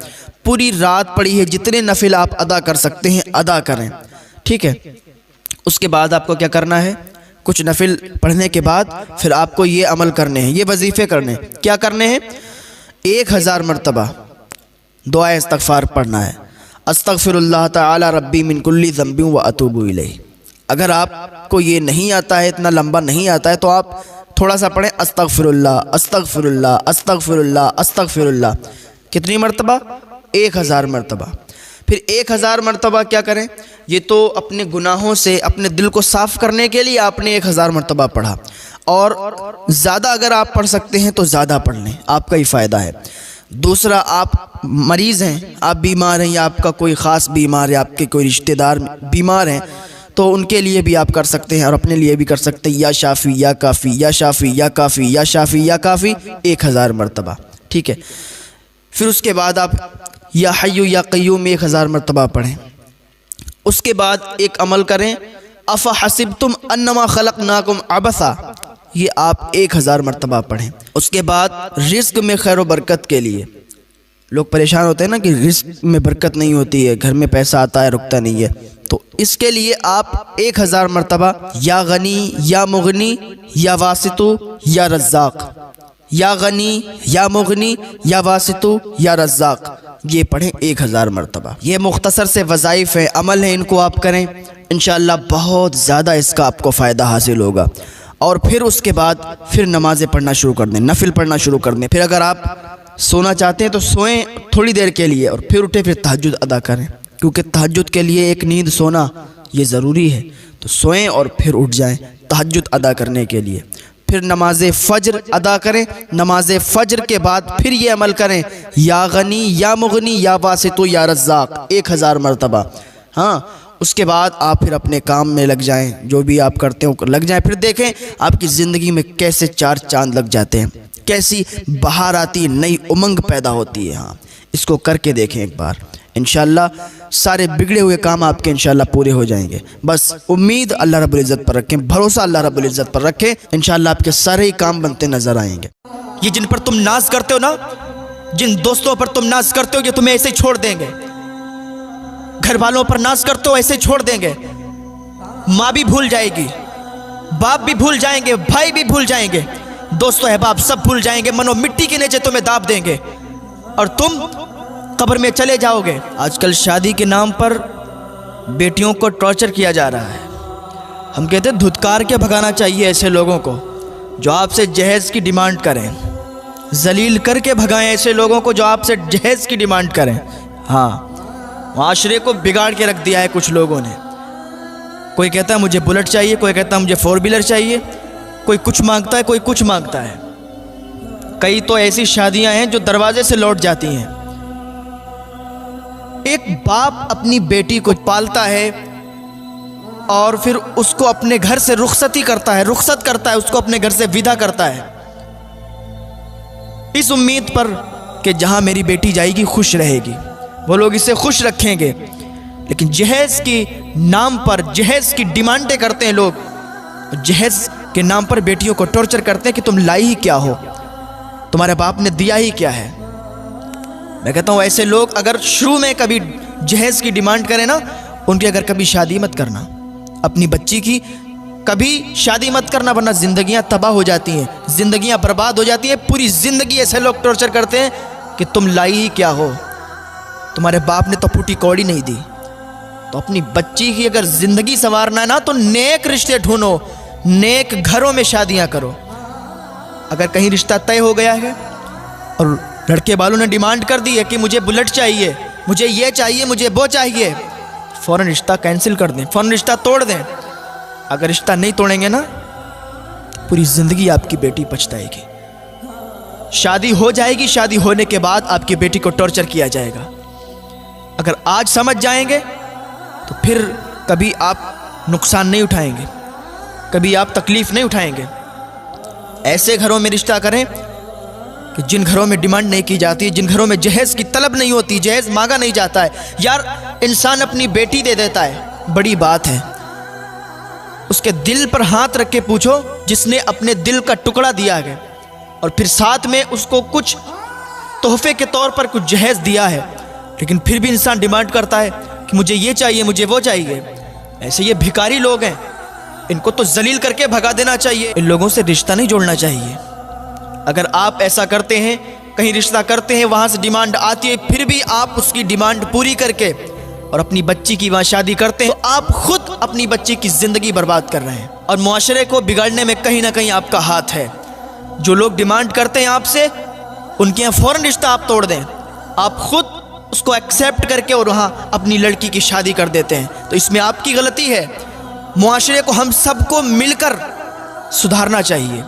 पूरी रात पड़ी है, जितने नफिल आप अदा कर सकते हैं अदा करें, ठीक है। उसके बाद आपको क्या करना है, कुछ नफिल पढ़ने के बाद फिर आपको ये अमल करने हैं, ये वजीफ़े करने हैं। क्या करने हैं, 1000 मरतबा दुआ इस्तग़फ़ार पढ़ना है। अस्तग़फ़िरुल्लाह तआला रब्बी मिन कुल्ली ज़ंबिन व अतूबु इलैहि। अगर आपको ये नहीं आता है, इतना लंबा नहीं आता है, तो आप थोड़ा सा पढ़ें, अस्तग़फ़िरुल्लाह अस्तग़फ़िरुल्लाह अस्तग़फ़िरुल्लाह अस्तग़फ़िरुल्लाह। कितनी मरतबा, 1000 मरतबा। फिर 1000 मरतबा क्या करें, ये तो अपने गुनाहों से अपने दिल को साफ़ करने के लिए आपने 1000 मरतबा पढ़ा, और ज़्यादा अगर आप पढ़ सकते हैं तो ज़्यादा पढ़ लें, आपका ही फ़ायदा है। दूसरा, आप मरीज़ हैं, आप बीमार हैं, या आपका कोई ख़ास बीमार है, आपके कोई रिश्तेदार बीमार हैं, तो उनके लिए भी आप कर सकते हैं और अपने लिए भी कर सकते हैं। या शाफ़ी या काफ़ी या शाफ़ी या काफ़ी या शाफ़ी या काफ़ी 1000 मरतबा, ठीक है। फिर उसके बाद आप या हय्यु या क़य्यूम 1000 मरतबा पढ़ें। उसके बाद एक अमल करें, अफ़ हसिबतुम अन्नमा खलक़नाकुम अबसा, ये आप 1000 मरतबा पढ़ें। उसके बाद रिज़्क़ में खैर व बरकत के लिए, लोग परेशान होते हैं ना कि रिज़्क़ में बरकत नहीं होती है, घर में पैसा आता है रुकता नहीं है, तो इसके लिए आप 1000 मरतबा या गनी या मुगनी या वासितु या रज़्ज़ाक़, या गनी या मुगनी या वासितु या रज़्ज़ाक़, ये पढ़ें 1000 मरतबा। ये मुख्तसर से वज़ाइफ़ हैं, अमल हैं, इनको आप करें, इंशाअल्लाह बहुत ज़्यादा इसका आपको फ़ायदा हासिल होगा। और फिर उसके बाद फिर नमाज़ें पढ़ना शुरू कर दें, नफिल पढ़ना शुरू कर दें। फिर अगर आप सोना चाहते हैं तो सोएं थोड़ी देर के लिए, और फिर उठे फिर तहज्जुद अदा करें, क्योंकि तहज्जुद के लिए एक नींद सोना ये ज़रूरी है। तो सोएं और फिर उठ जाएं तहज्जुद अदा करने के लिए। फिर नमाज़ फ़ज्र अदा करें, नमाज फ़ज्र के बाद फिर ये अमल करें, या गनी या मुगनी या वासितु या रज़्ज़ाक़ 1000 मरतबा। हाँ, उसके बाद आप फिर अपने काम में लग जाएं, जो भी आप करते हो लग जाएं। फिर देखें आपकी ज़िंदगी में कैसे 4 चांद लग जाते हैं, कैसी बहार आती है, नई उमंग पैदा होती है। हाँ, इसको करके देखें एक बार, इंशाअल्लाह सारे बिगड़े हुए काम आपके इंशाअल्लाह पूरे हो जाएंगे। बस उम्मीद अल्लाह रब्बुल इज़्ज़त पर रखें, भरोसा अल्लाह रब्बुल इज़्ज़त पर रखें, इंशाअल्लाह आपके सारे ही काम बनते नज़र आएंगे। ये जिन पर तुम नाज करते हो ना, जिन दोस्तों पर तुम नाज करते हो, ये तुम्हें ऐसे ही छोड़ देंगे। घर वालों पर नाज करते हो, ऐसे छोड़ देंगे। माँ भी भूल जाएगी, बाप भी भूल जाएंगे, भाई भी भूल जाएंगे, दोस्तों अहबाब सब भूल जाएंगे, मनो मिट्टी के नीचे तुम्हें दाब देंगे और तुम कब्र में चले जाओगे। आजकल शादी के नाम पर बेटियों को टॉर्चर किया जा रहा है। हम कहते हैं धुतकार के भगाना चाहिए ऐसे लोगों को जो आपसे जहेज़ की डिमांड करें, जलील करके भगाएं ऐसे लोगों को जो आपसे जहेज़ की डिमांड करें। हाँ, माशरे को बिगाड़ के रख दिया है कुछ लोगों ने। कोई कहता है मुझे बुलेट चाहिए, कोई कहता है मुझे 4 व्हीलर चाहिए, कोई कुछ मांगता है, कोई कुछ मांगता है। कई तो ऐसी शादियां हैं जो दरवाजे से लौट जाती हैं। एक बाप अपनी बेटी को पालता है और फिर उसको अपने घर से रुखसत करता है, उसको अपने घर से विदा करता है, इस उम्मीद पर कि जहां मेरी बेटी जाएगी खुश रहेगी, वो लोग इसे खुश रखेंगे। लेकिन जहेज़ की नाम पर जहेज़ की डिमांडें करते हैं लोग, जहेज़ के नाम पर बेटियों को टॉर्चर करते हैं कि तुम लाई ही क्या हो, तुम्हारे बाप ने दिया ही क्या है। मैं कहता हूँ ऐसे लोग अगर शुरू में कभी जहेज़ की डिमांड करें ना, उनकी अगर कभी शादी मत करना, अपनी बच्ची की कभी शादी मत करना, वरना ज़िंदगियाँ तबाह हो जाती हैं, ज़िंदगियाँ बर्बाद हो जाती हैं। पूरी ज़िंदगी ऐसे लोग टॉर्चर करते हैं कि तुम लाई ही क्या हो, तुम्हारे बाप ने तो फूटी कौड़ी नहीं दी। तो अपनी बच्ची की अगर ज़िंदगी संवारना है ना, तो नेक रिश्ते ढूंढो, नेक घरों में शादियाँ करो। अगर कहीं रिश्ता तय हो गया है और लड़के वालों ने डिमांड कर दी है कि मुझे बुलेट चाहिए, मुझे ये चाहिए, मुझे वो चाहिए, फ़ौरन रिश्ता कैंसिल कर दें, फ़ौरन रिश्ता तोड़ दें। अगर रिश्ता नहीं तोड़ेंगे ना, पूरी ज़िंदगी आपकी बेटी पछताएगी। शादी हो जाएगी, शादी होने के बाद आपकी बेटी को टॉर्चर किया जाएगा। अगर आज समझ जाएंगे तो फिर कभी आप नुकसान नहीं उठाएंगे, कभी आप तकलीफ़ नहीं उठाएंगे। ऐसे घरों में रिश्ता करें कि जिन घरों में डिमांड नहीं की जाती, जिन घरों में जहेज़ की तलब नहीं होती, जहेज़ मांगा नहीं जाता है। यार इंसान अपनी बेटी दे देता है, बड़ी बात है। उसके दिल पर हाथ रख के पूछो जिसने अपने दिल का टुकड़ा दिया है और फिर साथ में उसको कुछ तोहफे के तौर पर कुछ जहेज़ दिया है, लेकिन फिर भी इंसान डिमांड करता है कि मुझे ये चाहिए, मुझे वो चाहिए। ऐसे ये भिखारी लोग हैं, इनको तो जलील करके भगा देना चाहिए। इन लोगों से रिश्ता नहीं जोड़ना चाहिए। अगर आप ऐसा करते हैं, कहीं रिश्ता करते हैं, वहाँ से डिमांड आती है, फिर भी आप उसकी डिमांड पूरी करके और अपनी बच्ची की वहाँ शादी करते हैं, तो आप खुद अपनी बच्ची की ज़िंदगी बर्बाद कर रहे हैं और मुआशरे को बिगाड़ने में कहीं ना कहीं आपका हाथ है। जो लोग डिमांड करते हैं आपसे, उनके यहाँ फ़ौरन रिश्ता आप तोड़ दें। आप खुद उसको एक्सेप्ट करके और वहाँ अपनी लड़की की शादी कर देते हैं, तो इसमें आपकी गलती है। मुआशरे को हम सबको मिलकर सुधारना चाहिए।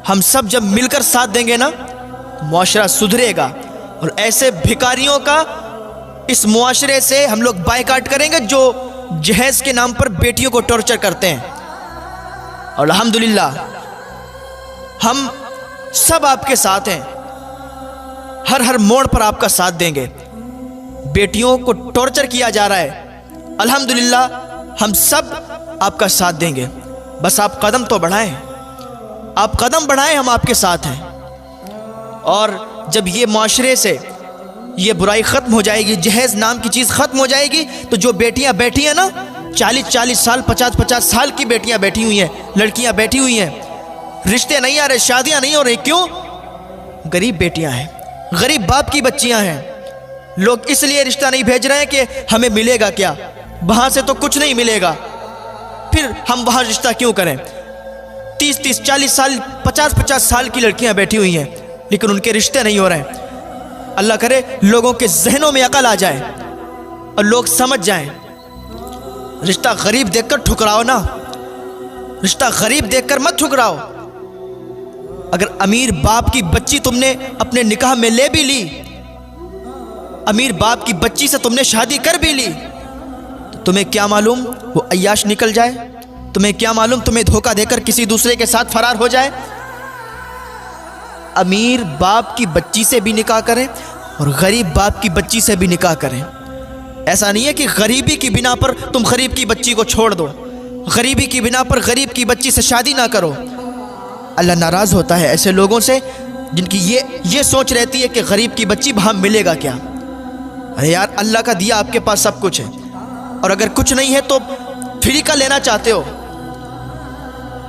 हम सब जब मिलकर साथ देंगे ना, मुआशरा सुधरेगा। और ऐसे भिखारियों का इस मुआशरे से हम लोग बायकाट करेंगे जो जहेज़ के नाम पर बेटियों को टॉर्चर करते हैं। और अल्हम्दुलिल्लाह हम सब आपके साथ हैं, हर मोड़ पर आपका साथ देंगे। बेटियों को टॉर्चर किया जा रहा है, अल्हम्दुलिल्लाह हम सब आपका साथ देंगे। बस आप कदम तो बढ़ाएं, आप कदम बढ़ाएं, हम आपके साथ हैं। और जब ये माशरे से ये बुराई ख़त्म हो जाएगी, जहेज़ नाम की चीज़ ख़त्म हो जाएगी, तो जो बेटियां बैठी हैं ना, 40-40 साल 50-50 साल की बेटियां बैठी हुई हैं, लड़कियां बैठी हुई हैं, रिश्ते नहीं आ रहे, शादियां नहीं हो रही, क्यों? गरीब बेटियां हैं, गरीब बाप की बच्चियां हैं। लोग इसलिए रिश्ता नहीं भेज रहे हैं कि हमें मिलेगा क्या, वहाँ से तो कुछ नहीं मिलेगा, फिर हम वहाँ रिश्ता क्यों करें। 30-30 40 साल 50-50 साल की लड़कियां बैठी हुई हैं, लेकिन उनके रिश्ते नहीं हो रहे हैं। अल्लाह करे लोगों के जहनों में अकल आ जाए और लोग समझ जाएं। रिश्ता गरीब देखकर ठुकराओ ना, रिश्ता गरीब देखकर मत ठुकराओ। अगर अमीर बाप की बच्ची तुमने अपने निकाह में ले भी ली, अमीर बाप की बच्ची से तुमने शादी कर भी ली, तो तुम्हें क्या मालूम वो अय्याश निकल जाए? तुम्हें क्या मालूम तुम्हें धोखा देकर किसी दूसरे के साथ फरार हो जाए? अमीर बाप की बच्ची से भी निकाह करें और गरीब बाप की बच्ची से भी निकाह करें। ऐसा नहीं है कि गरीबी की बिना पर तुम गरीब की बच्ची को छोड़ दो, गरीबी की बिना पर गरीब की बच्ची से शादी ना करो। अल्लाह नाराज़ होता है ऐसे लोगों से जिनकी ये सोच रहती है कि गरीब की बच्ची वहाँ मिलेगा क्या। अरे यार, अल्लाह का दिया आपके पास सब कुछ है, और अगर कुछ नहीं है तो फ्री का लेना चाहते हो।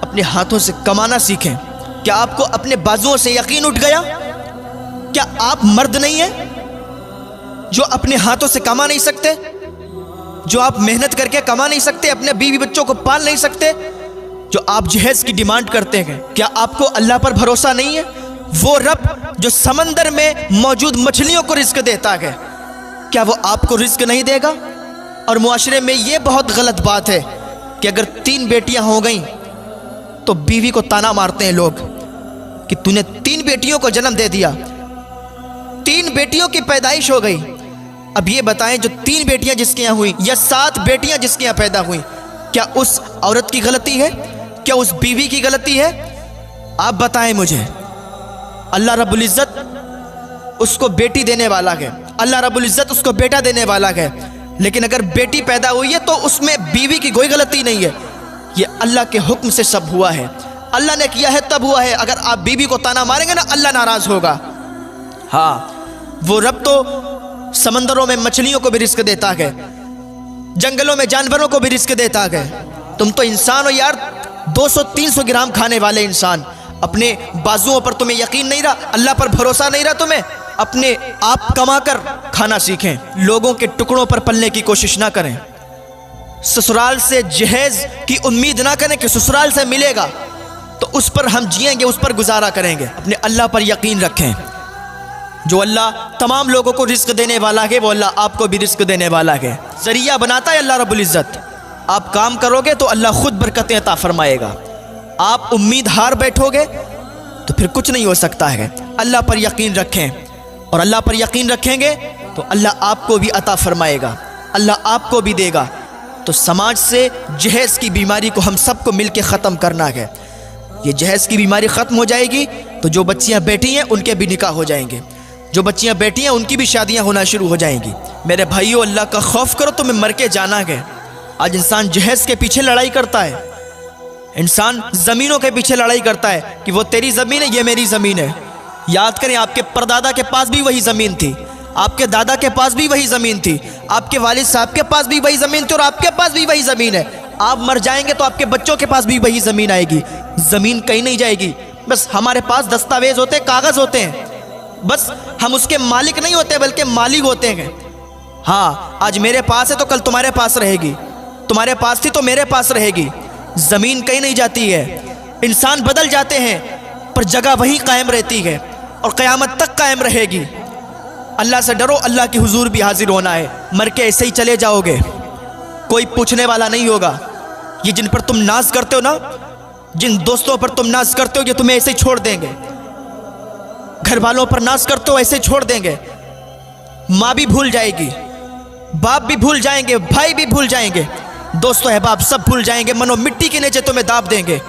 अपने हाथों से कमाना सीखें। क्या आपको अपने बाजुओं से यकीन उठ गया? क्या आप मर्द नहीं हैं जो अपने हाथों से कमा नहीं सकते, जो आप मेहनत करके कमा नहीं सकते, अपने बीवी बच्चों को पाल नहीं सकते, जो आप जहेज की डिमांड करते हैं? क्या आपको अल्लाह पर भरोसा नहीं है? वो रब जो समंदर में मौजूद मछलियों को रिस्क देता है, क्या वो आपको रिस्क नहीं देगा? और मुआशरे में ये बहुत गलत बात है कि अगर 3 बेटियां हो गई तो बीवी को ताना मारते हैं लोग कि तूने 3 बेटियों को जन्म दे दिया, 3 बेटियों की पैदाइश हो गई। अब ये बताएं, जो 3 बेटियां जिसके यहाँ हुई या 7 बेटियां जिसके यहाँ पैदा हुई, क्या उस औरत की गलती है? क्या उस बीवी की गलती है? आप बताएं मुझे। अल्लाह रब्बुल इज़्ज़त उसको बेटी देने वाला है, अल्लाह रब्बुल इज़्ज़त उसको बेटा देने वाला है, लेकिन अगर बेटी पैदा हुई है तो उसमें बीवी की कोई गलती नहीं है। ये अल्लाह के हुक्म से सब हुआ है, अल्लाह ने किया है तब हुआ है। अगर आप बीवी को ताना मारेंगे ना, अल्लाह नाराज़ होगा। हाँ, वो रब तो समंदरों में मछलियों को भी रिस्क देता है, जंगलों में जानवरों को भी रिस्क देता है। तुम तो इंसान हो यार, 200-300 ग्राम खाने वाले इंसान। अपने बाजुओं पर तुम्हें यकीन नहीं रहा, अल्लाह पर भरोसा नहीं रहा तुम्हें, अपने आप कमा कर खाना सीखें। लोगों के टुकड़ों पर पलने की कोशिश ना करें। ससुराल से जहेज की उम्मीद ना करें कि ससुराल से मिलेगा तो उस पर हम जिएंगे, उस पर गुजारा करेंगे। अपने अल्लाह पर यकीन रखें। जो अल्लाह तमाम लोगों को रिस्क देने वाला है, वो अल्लाह आपको भी रिस्क देने वाला है। जरिया बनाता है अल्लाह रब्बुल इज़्ज़त। आप काम करोगे तो अल्लाह खुद बरकतें अता फरमाएगा। आप उम्मीद हार बैठोगे तो फिर कुछ नहीं हो सकता है। अल्लाह पर यकीन रखें, और अल्लाह पर यकीन रखेंगे तो अल्लाह आपको भी अता फरमाएगा, अल्लाह आपको भी देगा। तो समाज से जहेज की बीमारी को हम सबको मिलकर ख़त्म करना है। ये जहेज की बीमारी ख़त्म हो जाएगी तो जो बच्चियां बैठी हैं उनके भी निकाह हो जाएंगे, जो बच्चियां बैठी हैं उनकी भी शादियां होना शुरू हो जाएंगी। मेरे भाइयों, अल्लाह का खौफ करो, तुम्हें मर के जाना है। आज इंसान जहेज के पीछे लड़ाई करता है, इंसान ज़मीनों के पीछे लड़ाई करता है कि वो तेरी ज़मीन है, ये मेरी ज़मीन है। याद करें, आपके परदादा के पास भी वही ज़मीन थी, आपके दादा के पास भी वही ज़मीन थी, आपके वालिद साहब के पास भी वही ज़मीन थी और आपके पास भी वही ज़मीन है। आप मर जाएंगे तो आपके बच्चों के पास भी वही ज़मीन आएगी। ज़मीन कहीं नहीं जाएगी, बस हमारे पास दस्तावेज होते हैं, कागज़ होते हैं, बस हम उसके मालिक नहीं होते बल्कि मालिक होते हैं। हाँ, आज मेरे पास है तो कल तुम्हारे पास रहेगी, तुम्हारे पास थी तो मेरे पास रहेगी। ज़मीन कहीं नहीं जाती है। इंसान बदल जाते हैं पर जगह वहीं कायम रहती है और क़यामत तक कायम रहेगी। अल्लाह से डरो, अल्लाह की हुजूर भी हाजिर होना है। मर के ऐसे ही चले जाओगे, कोई पूछने वाला नहीं होगा। ये जिन पर तुम नाज करते हो ना, जिन दोस्तों पर तुम नाज करते हो, ये तुम्हें ऐसे ही छोड़ देंगे। घर वालों पर नाज करते हो, ऐसे छोड़ देंगे। माँ भी भूल जाएगी, बाप भी भूल जाएंगे, भाई भी भूल जाएंगे, दोस्तों अहबाब सब भूल जाएंगे। मनो मिट्टी के नीचे तुम्हें दाब देंगे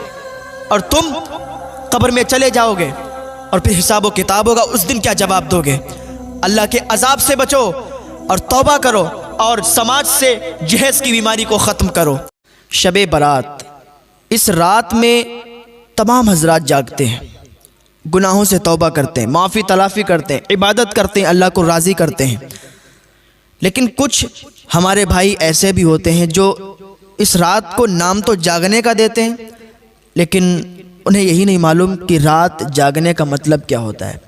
और तुम कब्र में चले जाओगे और फिर हिसाब किताब होगा। उस दिन क्या जवाब दोगे? अल्लाह के अजाब से बचो और तौबा करो और समाज से जहज की बीमारी को ख़त्म करो। शब बारात, इस रात में तमाम हजरात जागते हैं, गुनाहों से तौबा करते हैं, माफ़ी तलाफ़ी करते हैं, इबादत करते हैं, अल्लाह को राज़ी करते हैं। लेकिन कुछ हमारे भाई ऐसे भी होते हैं जो इस रात को नाम तो जागने का देते हैं, लेकिन उन्हें यही नहीं मालूम कि रात जागने का मतलब क्या होता है।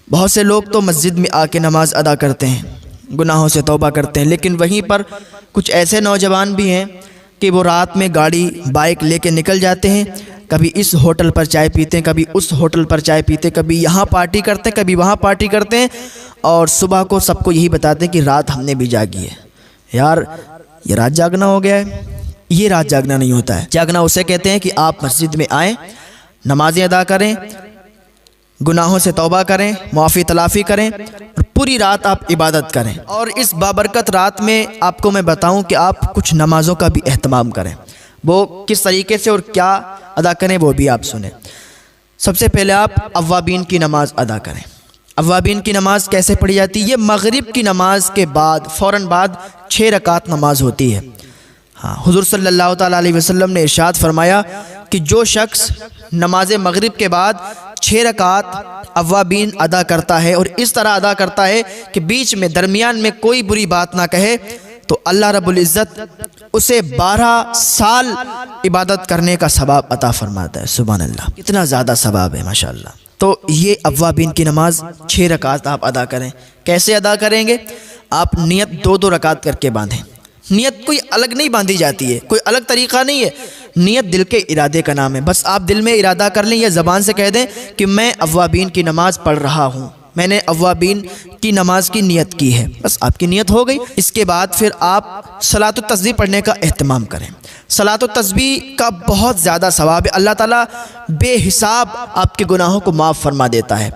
बहुत से लोग तो मस्जिद में आके नमाज अदा करते हैं, गुनाहों से तौबा करते हैं, लेकिन वहीं पर कुछ ऐसे नौजवान भी हैं कि वो रात में गाड़ी बाइक लेके निकल जाते हैं, कभी इस होटल पर चाय पीते हैं, कभी उस होटल पर चाय पीते हैं, कभी यहाँ पार्टी करते हैं, कभी वहाँ पार्टी करते हैं और सुबह को सबको यही बताते हैं कि रात हमने भी जागी है। यार, ये रात जागना हो गया है? ये रात जागना नहीं होता है। जागना उसे कहते हैं कि आप मस्जिद में आएँ, नमाज़ें अदा करें, गुनाहों से तौबा करें, माफ़ी तलाफ़ी करें और पूरी रात आप इबादत करें। और इस बाबरकत रात में आपको मैं बताऊं कि आप कुछ नमाज़ों का भी एहतमाम करें। वो किस तरीके से और क्या अदा करें वो भी आप सुने। सबसे पहले आप अव्वाबीन की नमाज़ अदा करें। अव्वाबीन की नमाज़ कैसे पढ़ी जाती है? ये मगरिब की नमाज के बाद फ़ौरन बाद 6 रकात नमाज होती है। हाँ, हुज़ूर सल्लल्लाहु ताला अलैहि वसल्लम ने इरशाद फरमाया कि जो शख्स नमाज मगरिब के बाद 6 रकात अव्वाबीन अदा करता है और इस तरह अदा करता है कि बीच में दरमियान में कोई बुरी बात ना कहे, तो अल्लाह रब्बुल इज़्ज़त उसे 12 साल इबादत करने का सवाब अता फरमाता है। सुभान अल्लाह, कितना ज़्यादा सवाब है माशाअल्लाह। तो ये अव्वाबीन की नमाज 6 रकात आप अदा करें। कैसे अदा करेंगे? आप नियत 2-2 रकात करके बांधें। नियत कोई अलग नहीं बांधी जाती है, कोई अलग तरीक़ा नहीं है। नियत दिल के इरादे का नाम है। बस आप दिल में इरादा कर लें या ज़बान से कह दें कि मैं अव्वाबीन की नमाज़ पढ़ रहा हूँ, मैंने अव्वाबीन की नमाज की नियत की है, बस आपकी नियत हो गई। इसके बाद फिर आप सलात तस्बीह पढ़ने का एहतमाम करें। सलात तस्बीह का बहुत ज़्यादा सवाब है। अल्लाह ताला बेहिसाब आपके गुनाहों को माफ़ फरमा देता है।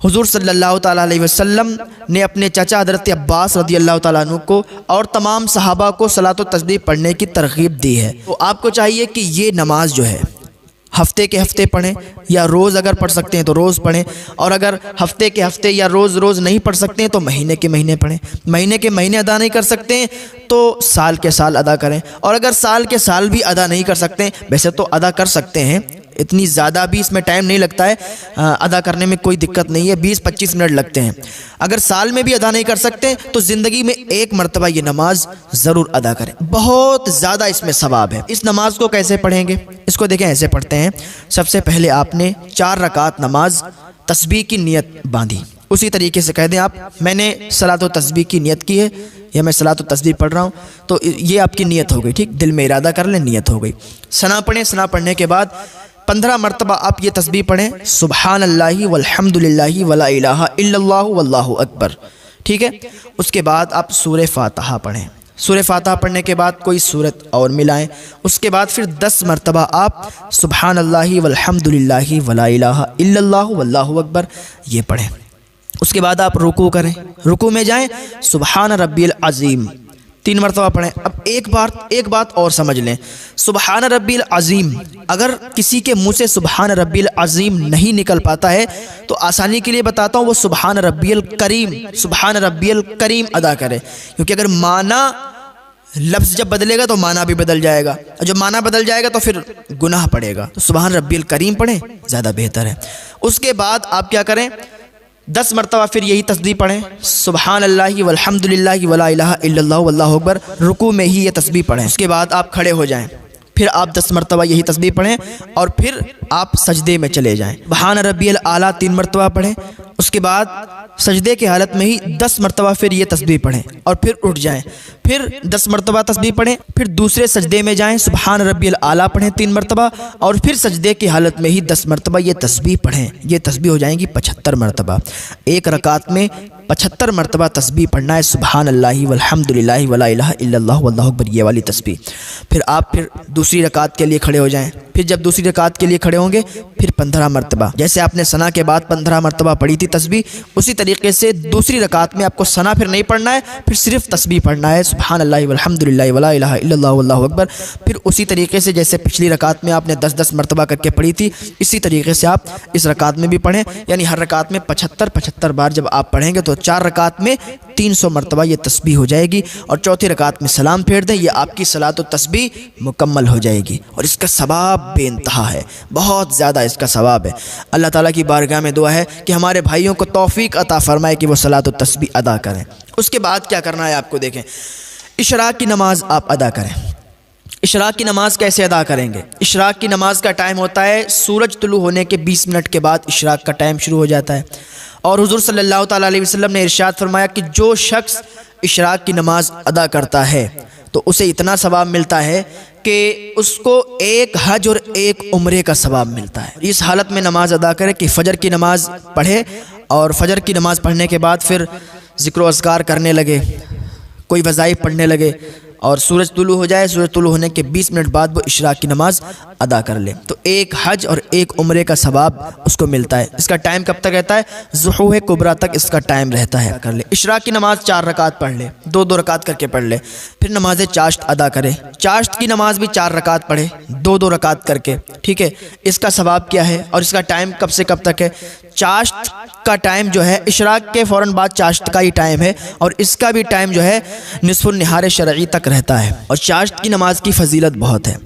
हुज़ूर सल्लल्लाहु ताला अलैहि वसल्लम ने अपने चाचा हज़रत अब्बास रज़ियल्लाहु ताला अन्हु को और तमाम सहाबा को सलात तस्बीह पढ़ने की तरग़ीब दी है। तो आपको चाहिए कि ये नमाज जो है हफ्ते के हफ्ते पढ़ें या रोज़ अगर पढ़ सकते हैं तो रोज़ पढ़ें, और अगर हफ्ते के हफ्ते या रोज़ रोज़ नहीं पढ़ सकते हैं तो महीने के महीने पढ़ें। महीने के महीने अदा नहीं कर सकते हैं तो साल के साल अदा करें, और अगर साल के साल भी अदा नहीं कर सकते हैं, वैसे तो अदा कर सकते हैं, इतनी ज़्यादा भी इसमें टाइम नहीं लगता है, अदा करने में कोई दिक्कत नहीं है, 20-25 मिनट लगते हैं। अगर साल में भी अदा नहीं कर सकते तो ज़िंदगी में एक मरतबा ये नमाज ज़रूर अदा करें, बहुत ज़्यादा इसमें सवाब है। इस नमाज को कैसे पढ़ेंगे? इसको देखें, ऐसे पढ़ते हैं। सबसे पहले आपने 4 रकात नमाज तस्बीह की नियत बांधी। उसी तरीके से कह दें आप, मैंने सलात व तस्बीह की नियत की है या मैं सलात व तस्बीह पढ़ रहा हूँ, तो ये आपकी नियत हो गई। ठीक, दिल में इरादा कर लें, नियत हो गई। सना पढ़ें। सना पढ़ने के बाद 15 मरतबा आप ये तस्बीह पढ़ें, सुबहानल्लाहि वल्हम्दुलिल्लाहि वला इलाहा इल्लल्लाहु वल्लाहु अकबर। ठीक है, उसके बाद आप सूरह फातिहा पढ़ें। सूरह फातिहा पढ़ने के बाद कोई सूरत और मिलाएं। उसके बाद फिर 10 मरतबा आप सुबहानल्लाहि वल्हम्दुलिल्लाहि वला इलाहा इल्लल्लाहु वल्लाहु अकबर ये पढ़ें। उसके बाद आप रुकू करें, रुकू में जाएं, सुबहान रब्बिल अज़ीम 3 मरतबा पढ़ें। अब एक बात और समझ लें, सुबहान रब्बिल अज़ीम, अगर किसी के मुंह से सुबहान रब्बिल अज़ीम नहीं निकल पाता है तो आसानी के लिए बताता हूँ, वो सुबहान रब्बिल करीम, सुबहान रब्बिल करीम अदा करे, क्योंकि अगर माना लफ्ज़ जब बदलेगा तो माना भी बदल जाएगा, और जब माना बदल जाएगा तो फिर गुनाह पड़ेगा। तो सुबहान रब्बिल करीम पढ़ें, ज़्यादा बेहतर है। उसके बाद आप क्या करें, 10 मरतबा फिर यही तस्बीह पढ़ें, सुबहान अल्लाहि वल्हम्दुलिल्लाहि वला इलाहा इल्लल्लाहु वल्लाहु अकबर। रुकू में ही ये तस्बीह पढ़ें। उसके बाद आप खड़े हो जाएं, फिर आप 10 मरतबा यही तस्बीह पढ़ें और फिर आप सजदे में चले जाएं। सुबहान रब्बियल आला 3 मरतबा पढ़ें। उसके बाद सजदे की हालत में ही 10 मरतबा फिर ये तस्बीह पढ़ें और फिर उठ जाएं। फिर 10 मरतबा तस्बीह पढ़ें, फिर दूसरे सजदे में जाएं, सुबहान रब्बियल आला पढ़ें 3 मरतबा और फिर सजदे की हालत में ही 10 मरतबा ये तस्बीह पढ़ें। ये तस्बीह हो जाएंगी 75 मरतबा। एक रकात में 75 मरतबा तस्बीह पढ़ना है, सुबहान अल्लाहि वल्हम्दुलिल्लाहि वला इलाहा इल्लल्लाहु वल्लाहु अकबर, ये वाली तस्बीह। फिर आप फिर दूसरी रकात के लिए खड़े हो जाएं। फिर जब दूसरी रकात के लिए खड़े होंगे फिर 15 मरतबा, जैसे आपने सना के बाद 15 मरतबा पढ़ी थी तस्बीह, उसी तरीके से दूसरी रकात में आपको सना फिर नहीं पढ़ना है, फिर सिर्फ तस्बीह पढ़ना है, सुबहान अल्लाहि वल्हम्दुलिल्लाहि वला इलाहा इल्लल्लाहु वल्लाहु अकबर। फिर उसी तरीके से जैसे पिछली रकात में आपने 10-10 मरतबा करके पढ़ी थी, इसी तरीके से आप इस रकात में भी पढ़ें। यानी हर रकात में 75-75 बार जब आप पढ़ेंगे तो 4 रकात में 300 मरतबा ये तस्बीह हो जाएगी। और चौथी रकात में सलाम फेर दें, ये आपकी सलात व तस्बीह मुकम्मल हो जाएगी। और इसका सवाब बेइंतहा है, बहुत ज़्यादा इसका सवाब है। अल्लाह ताला की बारगाह में दुआ है कि हमारे भाइयों को तौफीक अता फरमाए कि वो सलात व तस्बीह अदा करें। उसके बाद क्या करना है आपको देखें, इशराक की नमाज आप अदा करें। इशराक की नमाज कैसे अदा करेंगे? इशराक की नमाज का टाइम होता है सूरज तुलू होने के 20 मिनट के बाद इशराक का टाइम शुरू हो जाता है। और हुज़ूर सल्लल्लाहु ताला अलैहि वसल्लम ने इरशाद फरमाया कि जो शख्स इशराक की नमाज अदा करता है तो उसे इतना सवाब मिलता है कि उसको 1 हज और 1 उम्रे का सवाब मिलता है। इस हालत में नमाज अदा करे कि फ़जर की नमाज पढ़े और फ़जर की नमाज पढ़ने के बाद फिर ज़िक्र व अज़कार करने लगे, कोई वज़ाइफ पढ़ने लगे और सूरज तुलू हो जाए, सूरज तुलू होने के 20 मिनट बाद वो इशराक की नमाज अदा कर ले तो 1 हज और 1 उम्रे का सवाब उसको मिलता है। इसका टाइम कब तक रहता है? ज़ुहूर कुबरा तक इसका टाइम रहता है। कर ले इशराक की नमाज 4 रकात पढ़ ले, 2-2 रकात करके पढ़ ले। फिर नमाज चाश्त अदा करे, चाश्त की नमाज भी 4 रकात पढ़े, 2-2 रकात करके, ठीक है। इसका सवाब क्या है और इसका टाइम कब से कब तक है? चाश्त का टाइम जो है इशराक के फ़ौरन बाद चाश्त का ही टाइम है और इसका भी टाइम जो है निस्फुन निहार शरई तक रहता है। और चाश्त की नमाज की फजीलत बहुत है।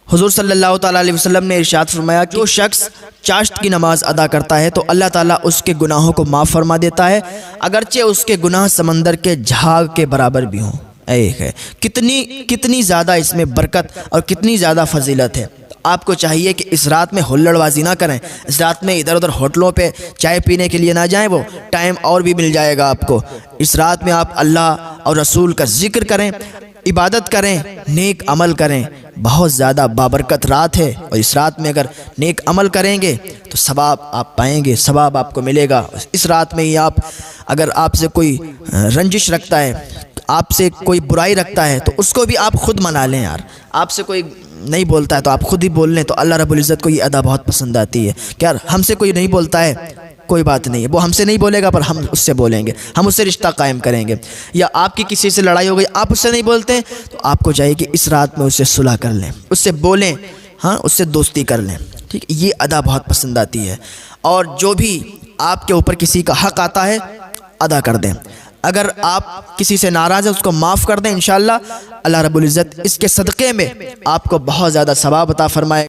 हुज़ूर सल्लल्लाहु ताला अलैहि वसल्लम ने इरशाद फरमाया कि जो शख्स चाश्त की नमाज अदा करता है तो अल्लाह ताला उसके गुनाहों को माफ़ फरमा देता है, अगरचे उसके गुनाह समंदर के झाग के बराबर भी हों। एक है कितनी ज़्यादा इसमें बरकत और कितनी ज़्यादा फजीलत है। आपको चाहिए कि इस रात में हुल्लड़बाजी ना करें, इस रात में इधर उधर होटलों पे चाय पीने के लिए ना जाएं, वो टाइम और भी मिल जाएगा आपको। इस रात में आप अल्लाह और रसूल का जिक्र करें, इबादत करें, नेक अमल करें। बहुत ज़्यादा बाबरकत रात है और इस रात में अगर नेक अमल करेंगे तो सवाब आप पाएंगे, सवाब आपको मिलेगा। इस रात में ही आप अगर आपसे कोई रंजिश रखता है, आपसे कोई बुराई रखता है तो उसको भी आप खुद मना लें यार। आपसे कोई नहीं बोलता है तो आप खुद ही बोल लें। तो अल्लाह रब्बुल इज़्ज़त को ये अदा बहुत पसंद आती है कि यार हमसे कोई नहीं बोलता है, कोई बात नहीं है, वो हमसे नहीं बोलेगा पर हम उससे बोलेंगे, हम उससे रिश्ता कायम करेंगे। या आपकी किसी से लड़ाई हो गई, आप उससे नहीं बोलते हैं तो आपको चाहिए कि इस रात में उससे सुलह कर लें, उससे बोलें, हाँ उससे दोस्ती कर लें, ठीक। ये अदा बहुत पसंद आती है। और जो भी आपके ऊपर किसी का हक़ आता है अदा कर दें। अगर आप किसी से नाराज़ हैं उसको माफ़ कर दें, इंशाअल्लाह अल्लाह रब्बुल इज़्ज़त इसके सदक़े में आपको बहुत ज़्यादा सवाब अता फरमाए।